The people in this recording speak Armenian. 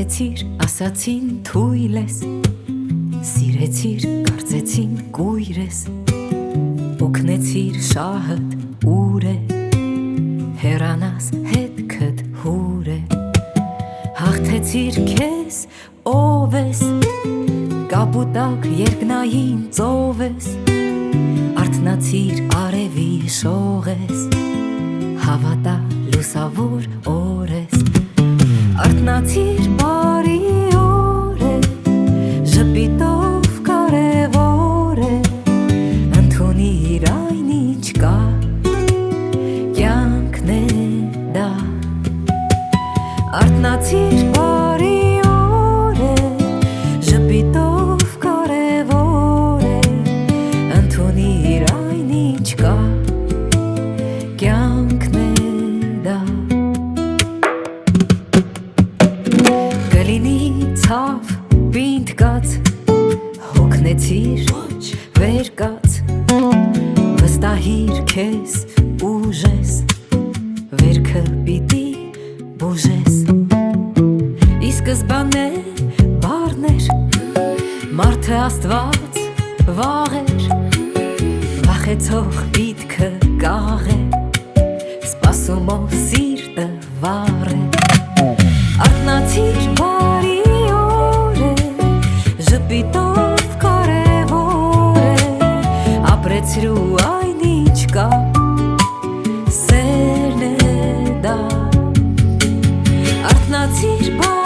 Հարցրեցիր, ասացին թույլ ես, սիրեցիր, կարծեցին կույր ես, օգնեցիր շահըդ ուր է, հեռանաս հետքդ հուր է, հաղթեցիր քեզ ով ես, կապուտակ երկնային ծով ես, արթնացիր արևի շող ես, հավատա լուսավոր օր ես, արթնացիր բարի օր է, ժպիտով կարևոր է, ընդունիր այն ինչ կա, կյանքն է դա, արթնացիր բարի օր է, ժպիտով կարևոր է, ընդունիր այն ինչ կա, կյանքն է դա, կլինի ցավ պինդ կաց, հոգնեցիր վեր կաց, վստահիր քեզ ուժես, վերքը պիտի բուժես, ի սկզբանե բառներ, մարդը աստված վաղեր, վախեցող միտքը կաղ է, սպասումով սիրտը վառ է, արթնացիր բարի օր է, ժպիտով կարևոր է, ապրեցրու այն ինչ կա, սերն է դա, արթնացիր բարի